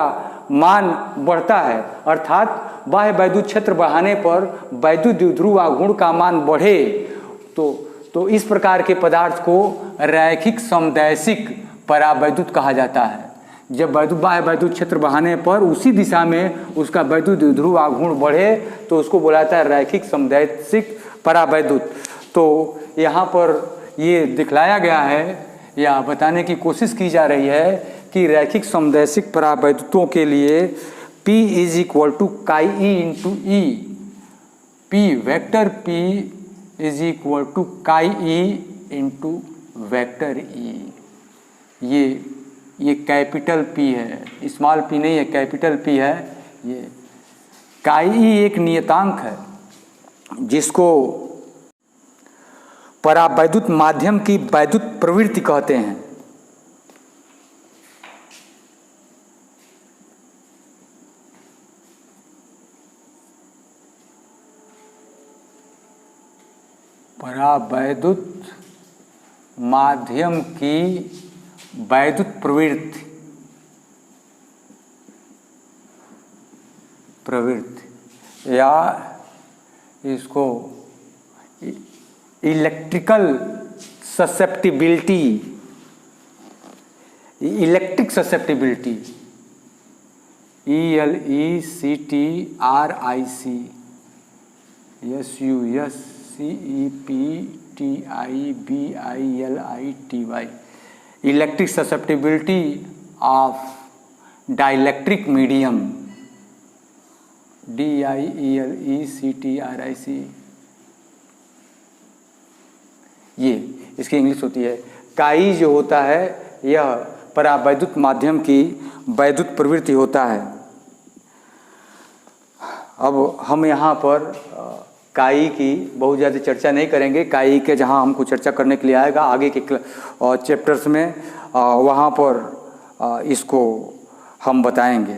मान बढ़ता है, अर्थात बाह्य वैद्युत क्षेत्र बढ़ाने पर वैद्युत द्विध्रुव आघूर्ण का मान बढ़े तो इस प्रकार के पदार्थ को रैखिक समदैशिक परावैद्युत कहा जाता है। जब बाह्य वैद्युत क्षेत्र बढ़ाने पर उसी दिशा में उसका वैद्युत द्विध्रुव आघूर्ण बढ़े तो उसको बोला जाता है रैखिक समदैशिक परावैद्युत। तो यहाँ पर ये दिखलाया गया है या बताने की कोशिश की जा रही है कि रैखिक समदैशिक परावैद्युतों के लिए P is equal to chi E into E, P vector P is equal to chi E into vector E। ये कैपिटल P है, स्मॉल p नहीं है, कैपिटल P है। ये काई E एक नियतांक है जिसको परावैद्युत माध्यम की वैद्युत प्रवृत्ति कहते हैं। परावैद्युत माध्यम की वैद्युत प्रवृत्ति या इसको electrical susceptibility, electric susceptibility, ELECTRICSUSCEPTIBILITY, electric susceptibility of dielectric medium, DIELECTRIC। ये इसकी इंग्लिश होती है। काई जो होता है यह परावैद्युत माध्यम की वैद्युत प्रवृत्ति होता है। अब हम यहाँ पर काई की बहुत ज़्यादा चर्चा नहीं करेंगे। काई के जहाँ हमको चर्चा करने के लिए आएगा आगे के चैप्टर्स में, वहाँ पर इसको हम बताएंगे।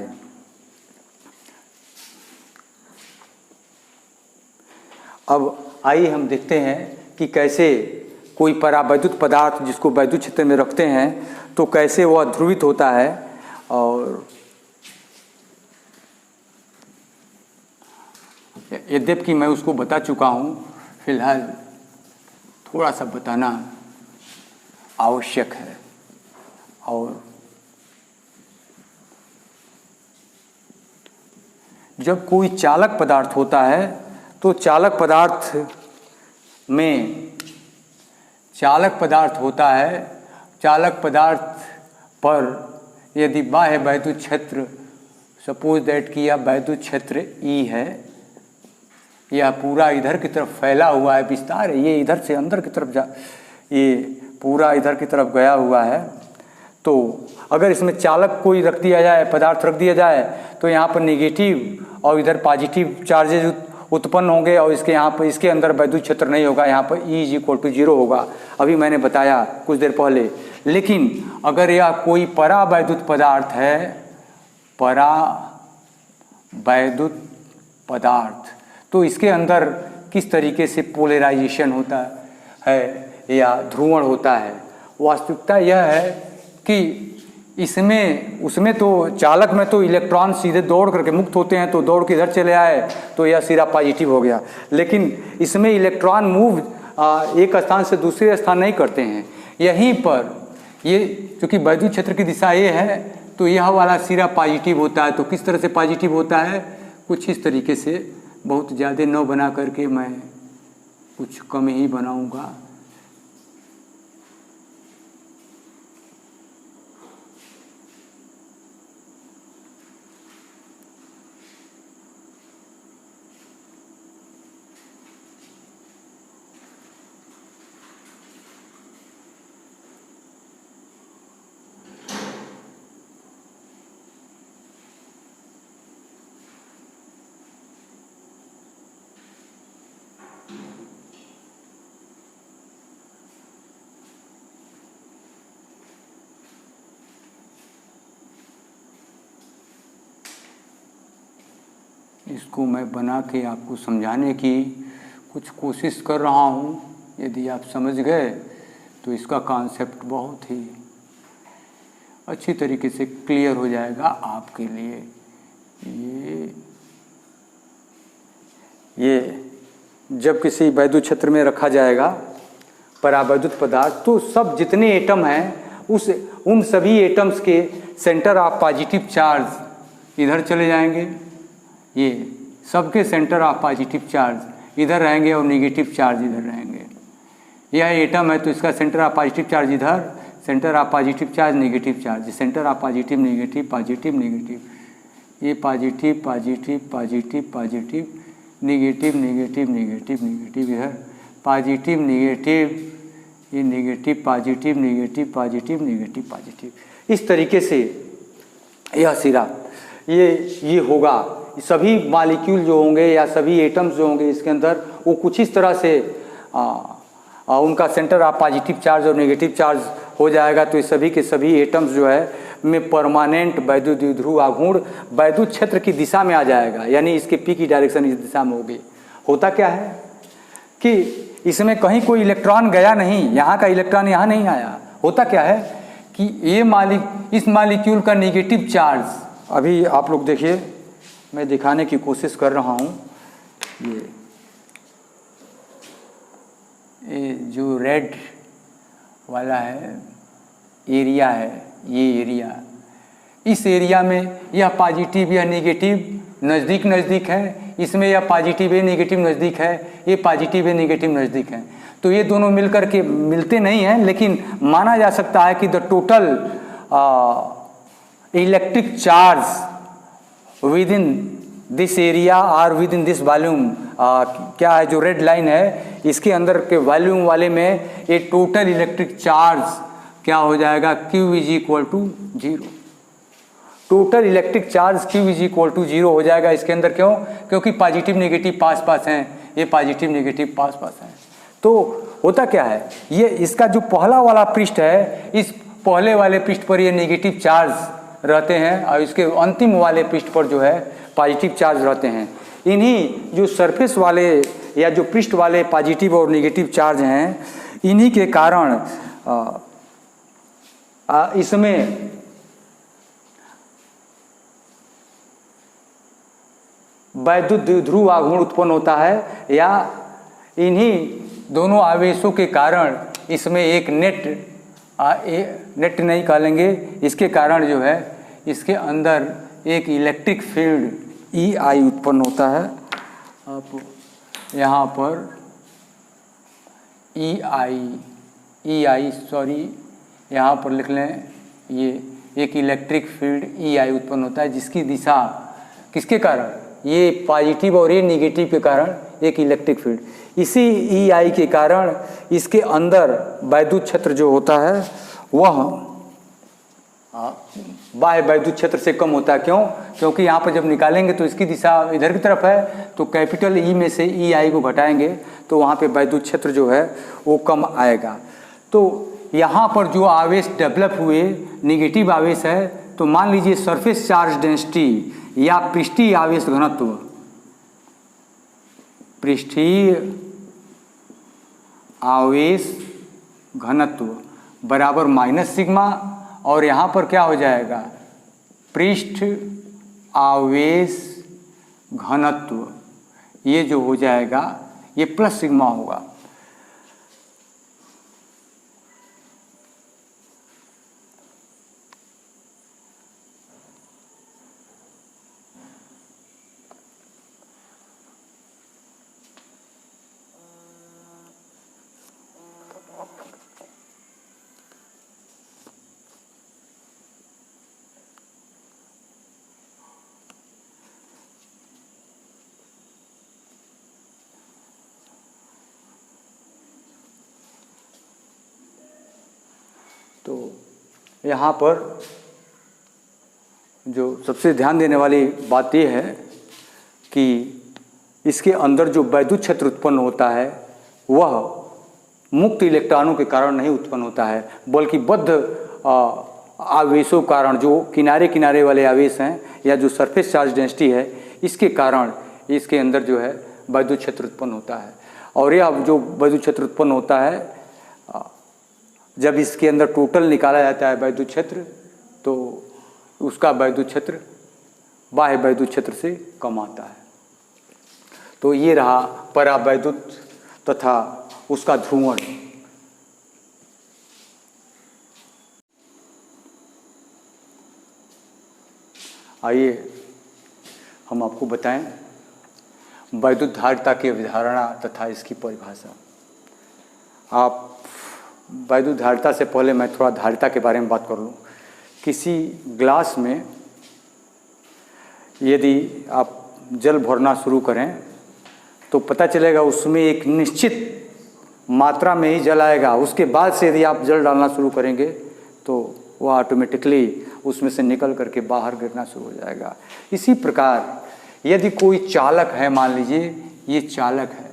अब आइए हम देखते हैं कि कैसे कोई परावैद्युत पदार्थ जिसको वैद्युत क्षेत्र में रखते हैं तो कैसे वह ध्रुवित होता है। और यद्यपि कि मैं उसको बता चुका हूँ, फिलहाल थोड़ा सा बताना आवश्यक है। और जब कोई चालक पदार्थ होता है तो चालक पदार्थ होता है, चालक पदार्थ पर यदि बाह्य वैद्युत क्षेत्र, सपोज दैट कि यह वैद्युत क्षेत्र ई है, यह पूरा इधर की तरफ फैला हुआ है, विस्तार है, ये इधर से अंदर की तरफ ये पूरा इधर की तरफ गया हुआ है। तो अगर इसमें चालक कोई रख दिया जाए, पदार्थ रख दिया जाए, तो यहाँ पर नेगेटिव और इधर पॉजिटिव चार्जेज उत्पन्न होंगे और इसके यहाँ पर इसके अंदर वैद्युत क्षेत्र नहीं होगा, यहाँ पर E = 0 होगा। अभी मैंने बताया कुछ देर पहले। लेकिन अगर यह कोई परावैद्युत पदार्थ है, परावैद्युत पदार्थ, तो इसके अंदर किस तरीके से पोलराइजेशन होता है या ध्रुवण होता है। वास्तविकता यह है कि उसमें तो चालक में तो इलेक्ट्रॉन सीधे दौड़ करके मुक्त होते हैं, तो दौड़ के इधर चले आए तो यह सिरा पॉजिटिव हो गया। लेकिन इसमें इलेक्ट्रॉन मूव एक स्थान से दूसरे स्थान नहीं करते हैं। यहीं पर ये चूँकि वैद्युत क्षेत्र की दिशा ये है तो यह वाला सिरा पॉजिटिव होता है। तो किस तरह से पॉजिटिव होता है, कुछ इस तरीके से, बहुत ज़्यादा न बना करके मैं कुछ कम ही बनाऊंगा। इसको मैं बना के आपको समझाने की कुछ कोशिश कर रहा हूँ। यदि आप समझ गए तो इसका कॉन्सेप्ट बहुत ही अच्छी तरीके से क्लियर हो जाएगा आपके लिए। ये जब किसी वैद्युत क्षेत्र में रखा जाएगा परावैद्युत पदार्थ, तो सब जितने एटम हैं उन सभी एटम्स के सेंटर ऑफ पॉजिटिव चार्ज इधर चले जाएंगे। ये सबके सेंटर ऑफ पॉजिटिव चार्ज इधर रहेंगे और नेगेटिव चार्ज इधर रहेंगे। यह एटम है तो इसका सेंटर ऑफ पॉजिटिव चार्ज इधर, centre of positive charge negative charge, centre of positive negative positive negative, ये positive positive positive positive negative negative negative negative, इधर पॉजिटिव नेगेटिव, ये negative positive negative positive negative positive. इस तरीके से यह सिरा ये होगा। सभी मॉलिक्यूल जो होंगे या सभी एटम्स जो होंगे इसके अंदर, वो कुछ इस तरह से उनका सेंटर ऑफ पॉजिटिव चार्ज और नेगेटिव चार्ज हो जाएगा। तो ये सभी के सभी एटम्स जो है में परमानेंट वैद्युत द्विध्रुव आघूर्ण वैद्युत क्षेत्र की दिशा में आ जाएगा, यानी इसके पी की डायरेक्शन इस दिशा में होगी। होता क्या है कि इसमें कहीं कोई इलेक्ट्रॉन गया नहीं, यहाँ का इलेक्ट्रॉन यहाँ नहीं आया। होता क्या है कि इस मॉलिक्यूल का नेगेटिव चार्ज, अभी आप लोग देखिए, मैं दिखाने की कोशिश कर रहा हूँ। ये जो रेड वाला है एरिया है, ये एरिया, इस एरिया में यह पॉजिटिव या नेगेटिव नज़दीक नज़दीक है, इसमें यह पॉजिटिव या नेगेटिव नज़दीक है, ये पॉजिटिव या नेगेटिव नज़दीक है। तो ये दोनों मिलकर के मिलते नहीं हैं, लेकिन माना जा सकता है कि the total electric charge within this area or within this volume क्या है जो रेड लाइन है, इसके अंदर के वॉल्यूम वाले में ये टोटल इलेक्ट्रिक चार्ज क्या हो जाएगा, Q is equal to 0। Total electric charge Q is equal to 0 हो जाएगा इसके अंदर। क्यों? क्योंकि पॉजिटिव नेगेटिव पास पास हैं, ये पॉजिटिव नेगेटिव पास पास हैं। तो होता क्या है, ये इसका जो पहला वाला पृष्ठ है, इस पहले वाले पृष्ठ पर ये नेगेटिव चार्ज रहते हैं और इसके अंतिम वाले पृष्ठ पर जो है पॉजिटिव चार्ज रहते हैं। इन्हीं जो सरफेस वाले या जो पृष्ठ वाले पॉजिटिव और नेगेटिव चार्ज हैं, इन्हीं के कारण इसमें वैद्युत द्विध्रुव आघूर्ण उत्पन्न होता है, या इन्हीं दोनों आवेशों के कारण इसमें एक नेट नहीं कह लेंगे, इसके कारण जो है इसके अंदर एक इलेक्ट्रिक फील्ड EI उत्पन्न होता है। आप यहाँ पर EI सॉरी यहाँ पर लिख लें, ये एक इलेक्ट्रिक फील्ड EI उत्पन्न होता है, जिसकी दिशा किसके कारण, ये पॉजिटिव और ये नेगेटिव के कारण एक इलेक्ट्रिक फील्ड। इसी EI के कारण इसके अंदर वैद्युत क्षेत्र जो होता है वह बाह्य वैद्युत क्षेत्र से कम होता है। क्यों? क्योंकि यहाँ पर जब निकालेंगे तो इसकी दिशा इधर की तरफ है, तो कैपिटल E में से EI को घटाएंगे तो वहाँ पे वैद्युत क्षेत्र जो है वो कम आएगा। तो यहाँ पर जो आवेश डेवलप हुए नेगेटिव आवेश है, तो मान लीजिए सरफेस चार्ज डेंसिटी या पृष्ठीय आवेश घनत्व, पृष्ठीय आवेश घनत्व बराबर माइनस सिग्मा, और यहाँ पर क्या हो जाएगा, पृष्ठ आवेश घनत्व, ये जो हो जाएगा ये प्लस सिग्मा होगा। तो यहाँ पर जो सबसे ध्यान देने वाली बात यह है कि इसके अंदर जो वैद्युत क्षेत्र उत्पन्न होता है वह मुक्त इलेक्ट्रॉनों के कारण नहीं उत्पन्न होता है, बल्कि बद्ध आवेशों कारण, जो किनारे किनारे वाले आवेश हैं या जो सरफेस चार्ज डेंसिटी है, इसके कारण इसके अंदर जो है वैद्युत क्षेत्र उत्पन्न होता है। और यह जो वैद्युत क्षेत्र उत्पन्न होता है, जब इसके अंदर टोटल निकाला जाता है वैद्युत क्षेत्र, तो उसका वैद्युत क्षेत्र बाह्य वैद्युत क्षेत्र से कम आता है। तो ये रहा परावैद्युत तथा उसका ध्रुवण। आइए हम आपको बताएं वैद्युत धारिता की अवधारणा तथा इसकी परिभाषा। आप वैद्युत धारिता से पहले मैं थोड़ा धारिता के बारे में बात कर लूँ। किसी ग्लास में यदि आप जल भरना शुरू करें तो पता चलेगा उसमें एक निश्चित मात्रा में ही जल आएगा। उसके बाद से यदि आप जल डालना शुरू करेंगे तो वह ऑटोमेटिकली उसमें से निकल करके बाहर गिरना शुरू हो जाएगा। इसी प्रकार यदि कोई चालक है, मान लीजिए ये चालक है,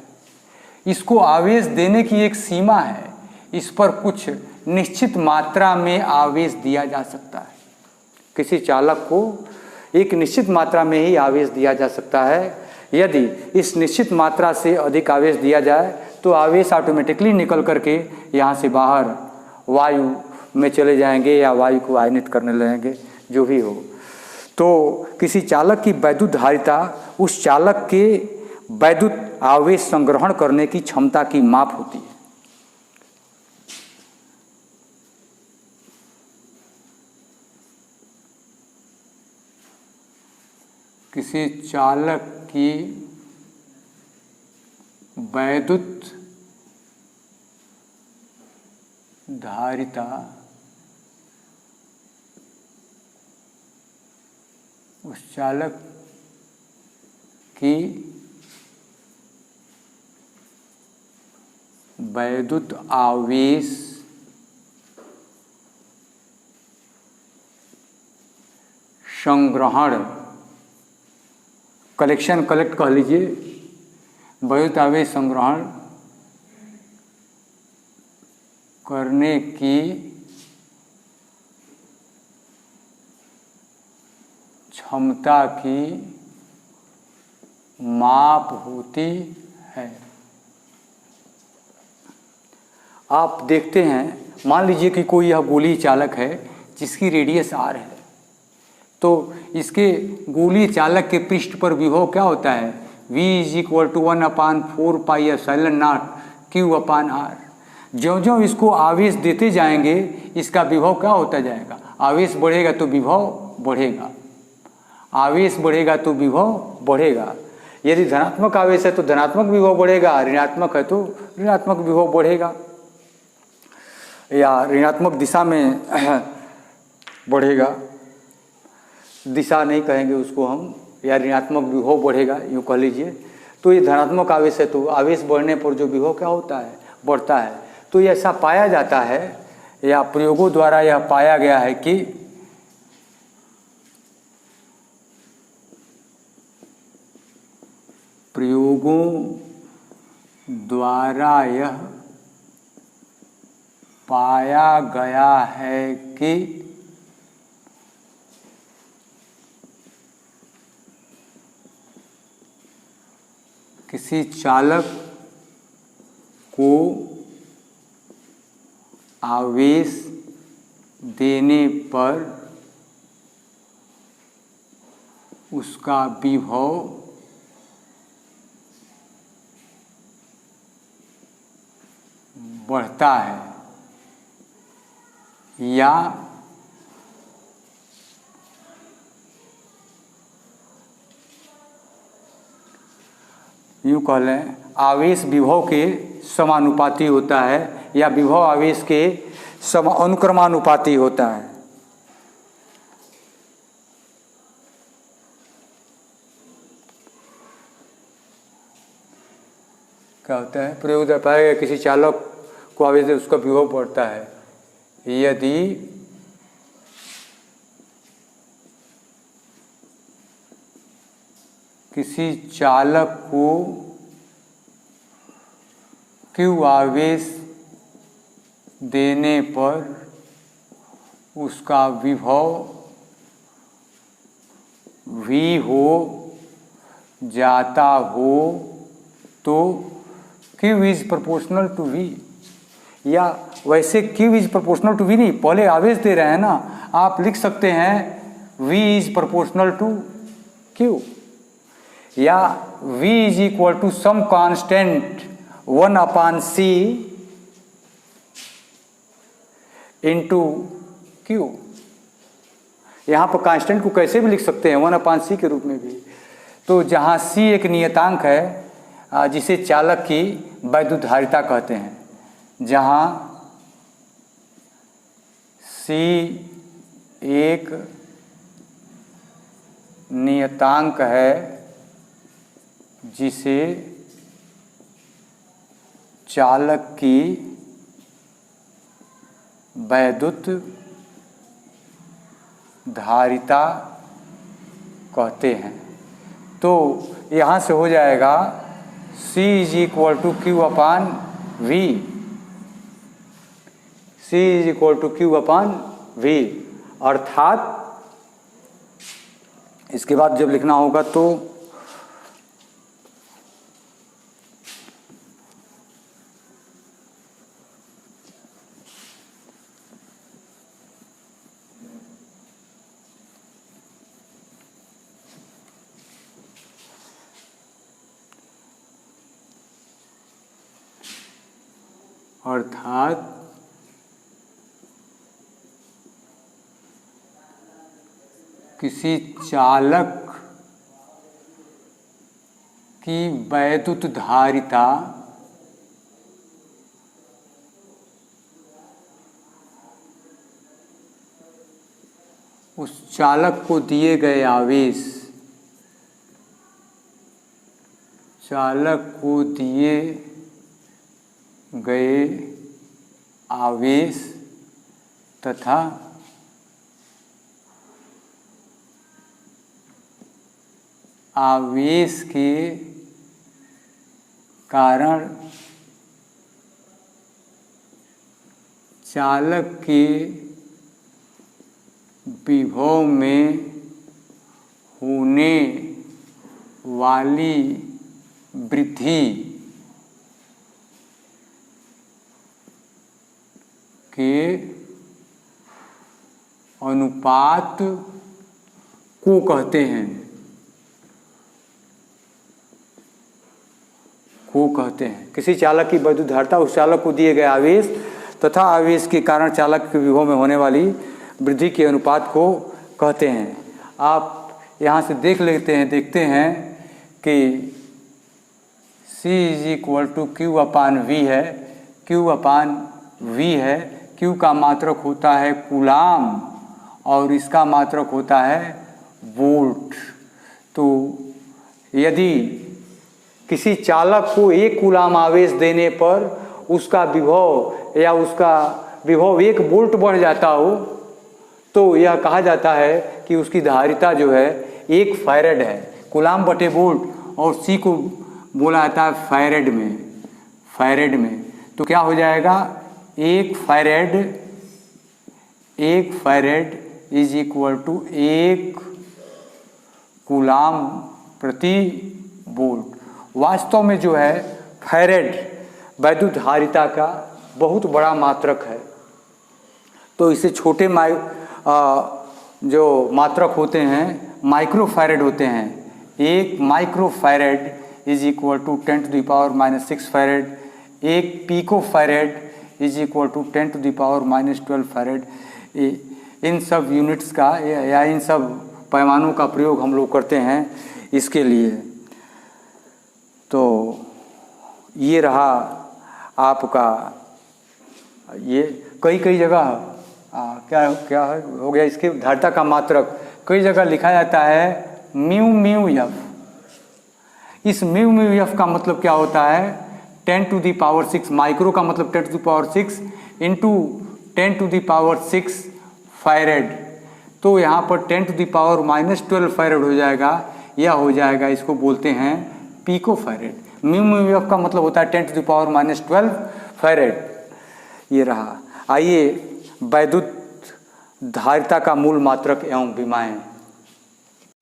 इसको आवेश देने की एक सीमा है, इस पर कुछ निश्चित मात्रा में आवेश दिया जा सकता है। किसी चालक को एक निश्चित मात्रा में ही आवेश दिया जा सकता है। यदि इस निश्चित मात्रा से अधिक आवेश दिया जाए तो आवेश ऑटोमेटिकली निकल करके यहाँ से बाहर वायु में चले जाएंगे या वायु को आयनित करने लगेंगे, जो भी हो। तो किसी चालक की वैद्युत धारिता उस चालक के वैद्युत आवेश संग्रहण करने की क्षमता की माप होती है। किसी चालक की वैद्युत धारिता उस चालक की वैद्युत आवेश संग्रहण, कलेक्शन, कलेक्ट कह लीजिए, वैद्युत आवेश संग्रहण करने की क्षमता की माप होती है। आप देखते हैं, मान लीजिए कि कोई यह गोली चालक है जिसकी रेडियस r है, तो इसके गोली चालक के पृष्ठ पर विभव क्या होता है, v = 1/4πε0 Q/r। ज्यों-ज्यों इसको आवेश देते जाएंगे इसका विभव क्या होता जाएगा, आवेश बढ़ेगा तो विभव बढ़ेगा, आवेश बढ़ेगा तो विभव बढ़ेगा। यदि धनात्मक आवेश है तो धनात्मक विभव बढ़ेगा, ऋणात्मक है तो ऋणात्मक विभव बढ़ेगा या ऋणात्मक दिशा में बढ़ेगा, दिशा नहीं कहेंगे उसको हम, या ऋणात्मक विभव बढ़ेगा यूँ कह लीजिए। तो ये धनात्मक आवेश है तो आवेश बढ़ने पर जो विभव क्या होता है, बढ़ता है। तो ये ऐसा पाया जाता है या प्रयोगों द्वारा यह पाया गया है कि प्रयोगों द्वारा यह पाया गया है कि किसी चालक को आवेश देने पर उसका विभव बढ़ता है या यूँ कह लें आवेश विभव के समानुपाती होता है या विभव आवेश के अनुक्रमानुपाती होता है। क्या होता है, प्रयोग द्वारा पाया गया किसी चालक को आवेश दे उसका विभव बढ़ता है यदि किसी चालक को Q आवेश देने पर उसका विभव V हो जाता हो तो Q is proportional to V, या वैसे Q is proportional to V नहीं, पहले आवेश दे रहे हैं ना, आप लिख सकते हैं V is proportional to Q, या V is equal to some constant 1/c into Q। यहाँ पर कांस्टेंट को कैसे भी लिख सकते हैं 1/c के रूप में भी। तो जहाँ c एक नियतांक है जिसे चालक की वैद्युत धारिता कहते हैं, जहाँ c एक नियतांक है जिसे चालक की वैद्युत धारिता कहते हैं। तो यहाँ से हो जाएगा C is equal to Q/V, C is equal to Q/V, अर्थात इसके बाद जब लिखना होगा तो किसी चालक की वैद्युत धारिता उस चालक को दिए गए आवेश, चालक को दिए गए आवेश तथा आवेश के कारण चालक के विभव में होने वाली वृद्धि के अनुपात को कहते हैं। किसी चालक की वैद्युत धारिता उस चालक को दिए गए आवेश तथा आवेश के कारण चालक के विभव में होने वाली वृद्धि के अनुपात को कहते हैं। आप यहाँ से देखते हैं कि C = Q/V है। Q/V है। Q का मात्रक होता है कूलाम और इसका मात्रक होता है वोल्ट। तो यदि किसी चालक को 1 कूलाम आवेश देने पर उसका विभव 1 वोल्ट बढ़ जाता हो तो यह कहा जाता है कि उसकी धारिता जो है 1 फैरेड है। कूलाम बटे वोल्ट और C को बोला जाता है फैरेड में। तो क्या हो जाएगा 1 farad is equal to 1 coulomb प्रति वोल्ट। वास्तव में जो है फैरेड वैद्युत धारिता का बहुत बड़ा मात्रक है। तो इसे छोटे जो मात्रक होते हैं माइक्रोफैरेड होते हैं। 1 microfarad is equal to 10⁻⁻6 farad. 1 picofarad is equal to 10⁻⁻12 farad. इन सब यूनिट्स का या इन सब पैमानों का प्रयोग हम लोग करते हैं इसके लिए। तो ये रहा आपका ये कई जगह क्या हो गया इसके धारिता का मात्रक कई जगह लिखा जाता है μμF। इस μμF का मतलब क्या होता है 10⁶ माइक्रो का मतलब 10⁶ इंटू 10⁻⁶ फैरेड। तो यहाँ पर 10⁻⁻12 फैरेड हो जाएगा। यह हो जाएगा इसको बोलते हैं पिकोफैरेड। μμF का मतलब होता है 10⁻⁻12 फैरेड। ये रहा। आइए वैद्युत धारिता का मूल मात्रक एवं विमाएं।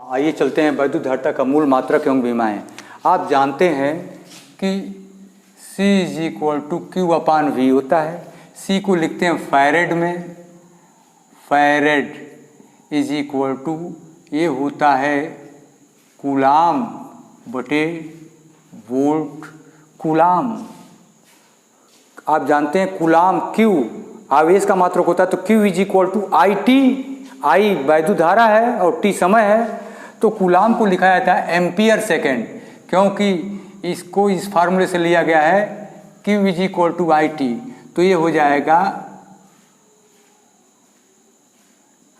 आइए चलते हैं वैद्युत धारिता का मूल मात्रक एवं विमाएं। आप जानते हैं कि C = Q/V होता है। C को लिखते हैं फैरेड में। फैरेड इज इक्वल टू ये होता है कूलाम बटे वोल्ट। कूलाम आप जानते हैं कूलाम Q आवेश का मात्रक होता है। तो Q = IT। I वैद्युत धारा है और T समय है। तो कूलाम को लिखा जाता है एम्पियर सेकेंड, क्योंकि इसको इस फार्मूले से लिया गया है Q = IT। तो ये हो जाएगा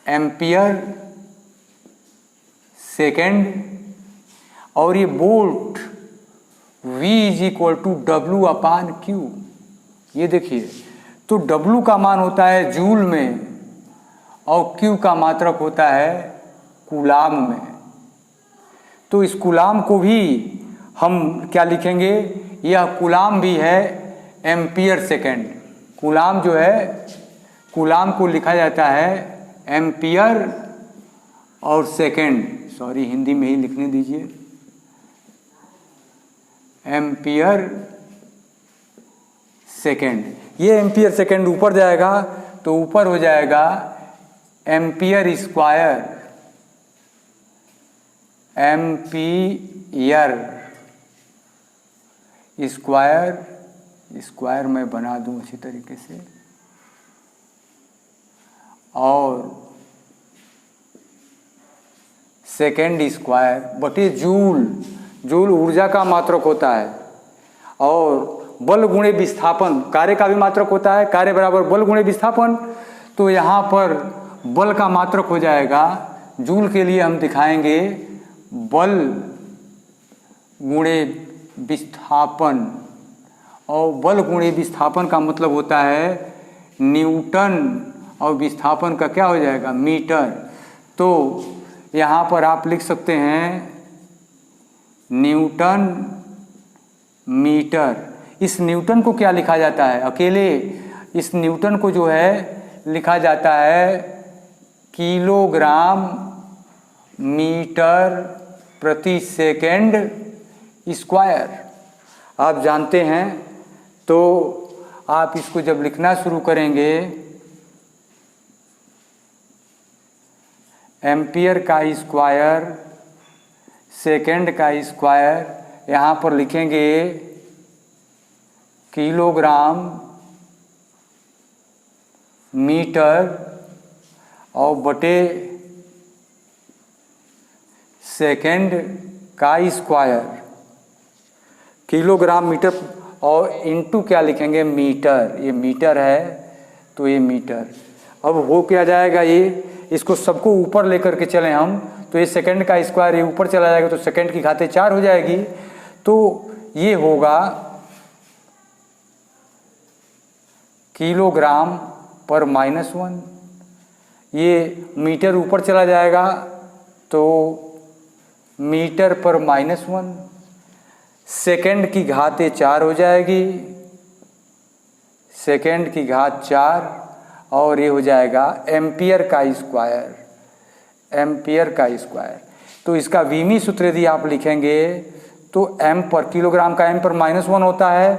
एम्पियर सेकेंड और ये वोल्ट V = W/Q। ये देखिए तो W का मान होता है जूल में और Q का मात्रक होता है कूलाम में। तो इस कूलाम को भी हम क्या लिखेंगे, यह कूलाम भी है एम्पियर सेकेंड। कूलाम जो है कूलाम को लिखा जाता है एम्पियर और सेकेंड। सॉरी हिंदी में ही लिखने दीजिए, एम्पियर सेकेंड। ये एम्पियर सेकेंड ऊपर जाएगा तो ऊपर हो जाएगा एम्पियर स्क्वायर। एम्पियर स्क्वायर मैं बना दूं अच्छी तरीके से। और सेकेंड स्क्वायर बटे जूल। जूल ऊर्जा का मात्रक होता है और बल गुणे विस्थापन कार्य का भी मात्रक होता है। कार्य बराबर बल गुणे विस्थापन। तो यहाँ पर बल का मात्रक हो जाएगा, जूल के लिए हम दिखाएंगे बल गुणे विस्थापन और बल गुणे विस्थापन का मतलब होता है न्यूटन, और विस्थापन का क्या हो जाएगा, मीटर। तो यहाँ पर आप लिख सकते हैं न्यूटन मीटर। इस न्यूटन को क्या लिखा जाता है, अकेले इस न्यूटन को जो है लिखा जाता है किलोग्राम मीटर प्रति सेकेंड स्क्वायर। आप जानते हैं, तो आप इसको जब लिखना शुरू करेंगे, एम्पियर का स्क्वायर, सेकेंड का स्क्वायर, यहाँ पर लिखेंगे किलोग्राम मीटर और बटे सेकेंड का स्क्वायर, किलोग्राम मीटर और इनटू क्या लिखेंगे, मीटर। ये मीटर है तो ये मीटर। अब हो क्या जाएगा, ये इसको सबको ऊपर लेकर के चलें हम, तो ये सेकंड का स्क्वायर ये ऊपर चला जाएगा तो सेकंड की घाते 4 हो जाएगी। तो ये होगा किलोग्राम पर -1। ये मीटर ऊपर चला जाएगा तो मीटर पर -1, सेकंड की घाते 4 हो जाएगी, सेकंड की घात 4, और ये हो जाएगा एम्पियर का स्क्वायर, एम्पियर का स्क्वायर। तो इसका वीमी सूत्र यदि आप लिखेंगे तो एम पर, किलोग्राम का एम पर -1 होता है,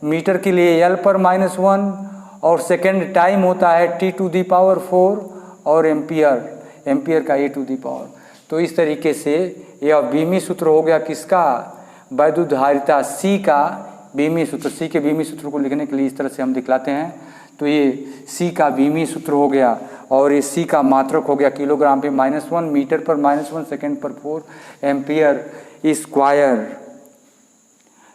मीटर के लिए एल पर -1, और सेकंड टाइम होता है T⁴ और एम्पियर का A⁴। तो इस तरीके से यह बीमी सूत्र हो गया किसका, वैद्युत धारिता C का बीमी सूत्र। C के बीमी सूत्र को लिखने के लिए इस तरह से हम दिखलाते हैं। तो ये C का बीमी सूत्र हो गया, और ये C का मात्रक हो गया किलोग्राम पे -1, मीटर पर -1, सेकंड पर 4, एम्पियर स्क्वायर।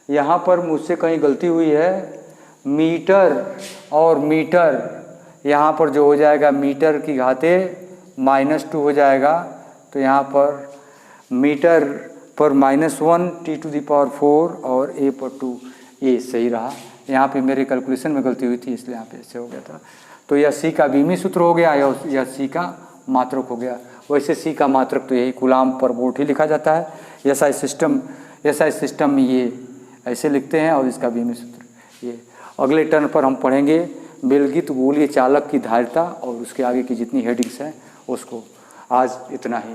यहाँ पर मुझसे कहीं गलती हुई है, मीटर और मीटर, यहाँ पर जो हो जाएगा मीटर की घाते -2 हो जाएगा। तो यहाँ पर मीटर पर -1 T⁴ और A पर 2, ये सही रहा। यहाँ पे मेरे कैलकुलेशन में गलती हुई थी, इसलिए यहाँ पे ऐसे हो गया था। तो यह C का बीमी सूत्र हो गया, यह C का मात्रक हो गया। वैसे C का मात्रक तो यही कूलाम पर वोल्ट ही लिखा जाता है। SI सिस्टम में ये ऐसे लिखते हैं, और इसका बीमी सूत्र ये। अगले टर्न पर हम पढ़ेंगे बेलगित गोलीय चालक की धारिता और उसके आगे की जितनी हेडिंग्स हैं उसको। आज इतना ही।